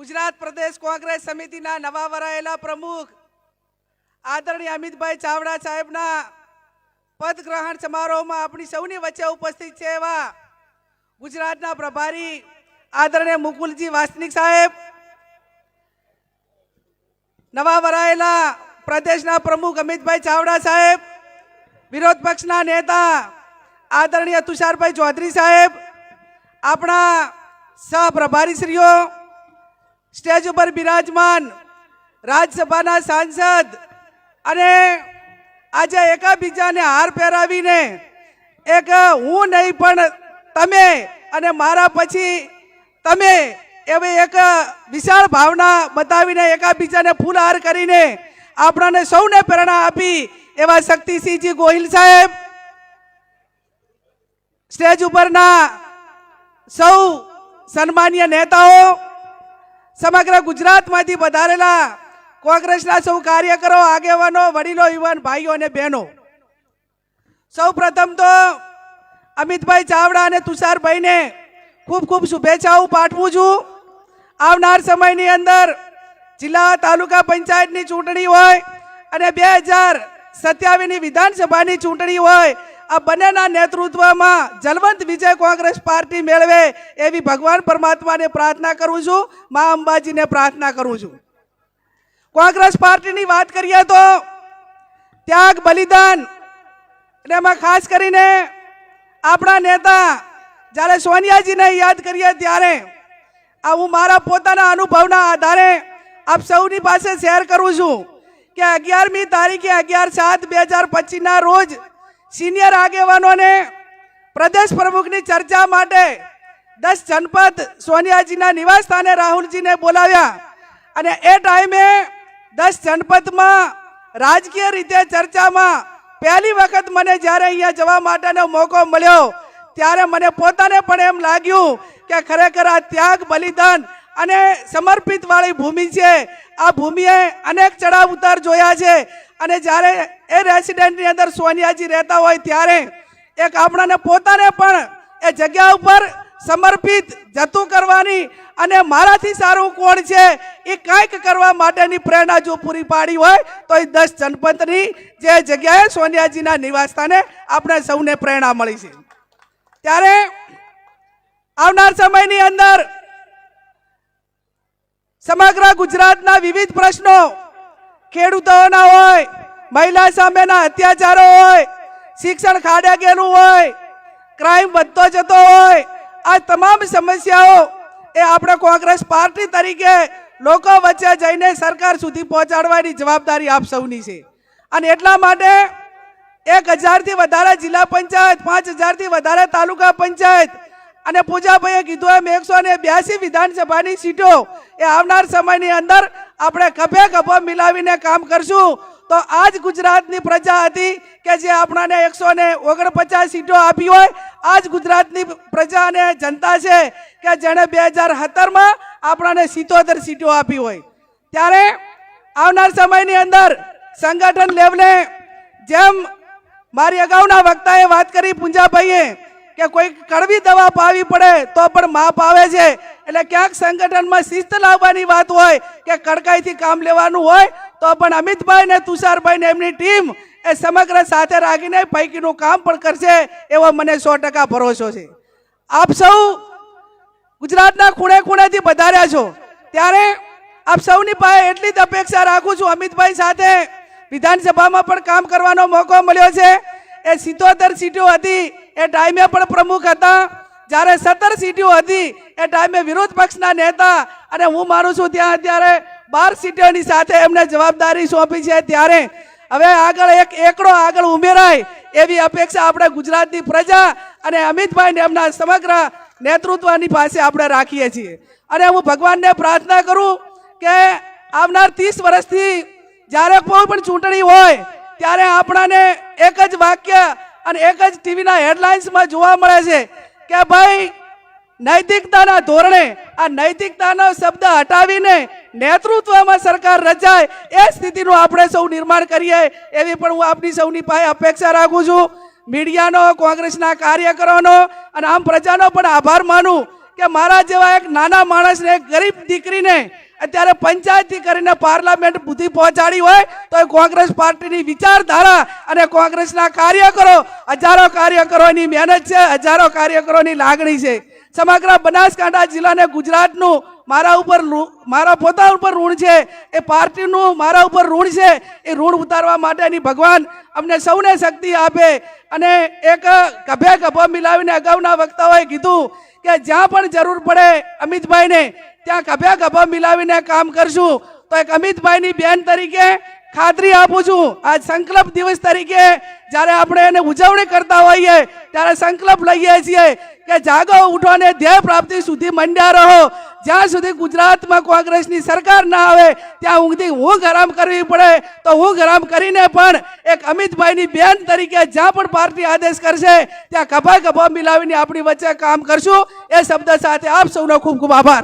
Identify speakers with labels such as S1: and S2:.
S1: गुजरात प्रदेश कांग्रेस समिति नवा वरायेला प्रमुख आदरणीय अमितभाई चावड़ा साहेबना पद ग्रहण समारोह में अपनी सौनी वच्चे उपस्थित है एवा गुजरातना प्रभारी आदरणीय मुकुलजी वासनिक साहेब, नवा वरायेला प्रदेशना प्रमुख अमितभाई चावड़ा साहेब, विरोध पक्षना नेता आदरणीय तुषारभाई चौधरी साहेब, अपना सह प्रभारी श्रीओ, स्टेज पर विराजमान राज्यसभा सांसद अने आज एकाबीजा ने हार पहेरावीने एक हूँ नहीं पण तमे अने मारा पछी तमे एवी एक विशाल भावना बतावीने एकाबीजा ने फूलहार करीने आपणाने सौने प्रेरणा आपी एवा शक्तिसिंहजी गोहिल साहेब, स्टेज उपरना सौ सन्मान्य नेताओं, समग्र गुजरात में पधारेला कांग्रेसना सौ कार्यकरो, आगेवानो, वडीलो, युवान भाईओ ने बहनों, सौ प्रथम तो अमितभाई चावड़ा ने तुषारभाई ने खूब खूब शुभेच्छाओं पाठवुं छुं। आवनार समयनी अंदर जिला तालुका पंचायतनी चूंटणी होय अने 2027 ની विधानसभानी चूंटणी होय, आ बनेना नेतृत्वमां जलवंत विजय कांग्रेस पार्टी मेळवे एवी भगवान परमात्मा ने प्रार्थना करूं छुं, मां अंबाजी ने प्रार्थना करूं छुं। कांग्रेस पार्टी बात करिए तो त्याग बलिदान एमां खास करीने आपणा नेता ज्यारे सोनियाजी ने याद करिए त्यारे आ हूँ मारा पोताना अनुभवना आधारे आप सौनी पासे शेर करूं छुं कि 11મી તારીખે 11/7/2025 ना रोज सीनियर आगेवानों ने प्रदेश प्रमुख की चर्चा माटे 10 जनपद सोनियाजी ना निवास स्थाने राहुल जी ने बोलाव्या अने ए टाइमे 10 जनपद में राजकीय रीते चर्चा में पहली वखत मने ज्यारे अहींया जवा माटेनो मौको मळ्यो त्यारे मने पोताने पण एम लाग्युं के खरेखर आ त्याग बलिदान अने समर्पित वाली भूमि छे। आ भूमिए अनेक चढ़ाव उतार जोया छे अने ज्यारे ए रेसिडेंट नी अंदर सोनियाजी रहता होय त्यारे एक आपणाने पोताने पण ए जग्या उपर समर्पित जतुं करवानी अने माराथी सारू कोण छे ए कांईक करवा माटेनी प्रेरणा जो पूरी पाड़ी होय तो 10 जनपदनी जे जग्याए सोनियाजीना निवास स्थाने आपणे सौने प्रेरणा मळी छे। त्यारे आवनार समयनी अंदर समग्र गुजरातना विविध प्रश्नों खेडूतोना होय, महिला सामेना अत्याचारो होय, शिक्षण खाडे गेलुं होय, क्राइम वधतो जतो होय, आ तमाम समस्याओं ए आपणे कांग्रेस पार्टी तरीके लोको वच्चे जईने सरकार सुधी पहोंचाडवानी जवाबदारी आप सौनी छे। अने एटला माटे 1000 थी वधारे जिला पंचायत, 5000 थी वधारे तालुका पंचायत अने पूजाभाईए कीधुं एम 182 विधानसभानी सीटो ए आवनार समयनी अंदर आपणे खभे खभो मिलावीने काम करशुं तो आज गुजरातनी प्रजा हती के जे आपणाने 149 सीटो आपी होय, आज गुजरातनी प्रजा ने जनता छे के जेणे 2017 में आपणाने 77 सीटो आपी होय। त्यारे आवनार समयनी अंदर संगठन लेवले जेम मारी अगाउना वक्ताए बात करी पूंजाभाईए के कोई कड़वी दवा पावी पड़े तो पण माप आवे छे એટલે ક્યાંક સંગઠનમાં શિસ્ત લાવવાની વાત હોય કે કડકાઈથી કામ લેવાનું હોય તો પણ અમિતભાઈ ને તુષારભાઈ ને એમની ટીમ એ સમગ્ર સાથે રાખીને પૈકીનું કામ પણ કરશે એવો મને 100% ભરોસો છે। આપ સૌ ગુજરાતના ખૂણે ખૂણેથી પધાર્યા છો ત્યારે આપ સૌની પાસે એટલી જ અપેક્ષા રાખું છું, અમિતભાઈ સાથે વિધાનસભામાં પણ કામ કરવાનો મોકો મળ્યો છે। એ 77 सीटों हती ए टाइमे पण प्रमुख हता, ज्यारे 17 सीटों हती ए टाइमे विरोध पक्षना नेता अने हूँ मानु छुं त्यां अत्यारे 12 सीटोनी साथे एमने जवाबदारी सोंपी छे त्यारे हवे आगळ एक एकड़ो आगळ उमेराय एवी अपेक्षा आपणे गुजरातनी प्रजा अने अमितभाई ने एमना समग्र नेतृत्वनी पासे आपणे राखीए छीए। अने हूँ भगवानने प्रार्थना करूं के आवनार 30 वर्षथी ज्यारे कोई पण चूंटणी होय त्यारे आपणाने एक ज वाक्य अने एक ज टीवी ना हेडलाइन्स में जोवा मळे छे के भाई नैतिकताना धोरणे आ नैतिकतानो शब्द हटावीने नेतृत्वमां सरकार रचाय ए स्थितिनुं आपणे सौ निर्माण करीए एवी पण हुं आपनी सौनी पासे अपेक्षा राखुं छुं। मीडियानो, कांग्रेसना कार्यकरोनो अने आम प्रजानो पण आभार मानुं કે મારા જેવા એક નાના માણસને એક ગરીબ દીકરીને અત્યારે પંચાયતથી કરીને પાર્લામેન્ટ સુધી પહોંચાડી હોય તો એ કોંગ્રેસ પાર્ટીની વિચારધારા અને કોંગ્રેસના કાર્યકરો, હજારો કાર્યકરોની મહેનત છે, હજારો કાર્યકરોની લાગણી છે. સમગ્ર બનાસકાંઠા જિલ્લાને ગુજરાતનું મારા પોતા ઉપર ઋણ છે, એ પાર્ટીનું મારા ઉપર ઋણ છે. એ ઋણ ઉતારવા માટેની ભગવાન અમને સૌને શક્તિ આપે. અને એક ગભે ગભો મિલાવીને અગાઉના વક્તાઓએ કીધું કે જ્યાં પણ જરૂર પડે અમિતભાઈને ત્યાં ગભે ગભો મિલાવીને કામ કરશું. તો એક અમિતભાઈની બેન તરીકે ખાતરી આપું છું, આજ સંકલ્પ દિવસ તરીકે જ્યારે આપણે એને ઉજવણી કરતા હોઈએ ત્યારે સંકલ્પ લઈએ છીએ કે જાગો ઉઠો ને ધ્યેય પ્રાપ્તિ સુધી મંડ્યા રહો. જ્યાં સુધી ગુજરાતમાં કોંગ્રેસની સરકાર ના આવે ત્યાં ઊંઘથી ઊંઘ હરામ કરવી પડે તો ઊંઘ હરામ કરીને પણ એક અમિતભાઈની બેન તરીકે જ્યાં પણ પાર્ટી આદેશ કરશે ત્યાં ગભા ગભા મિલાવીને આપણી વચ્ચે કામ કરશું. એ શબ્દ સાથે આપ સૌનો ખૂબ ખૂબ આભાર.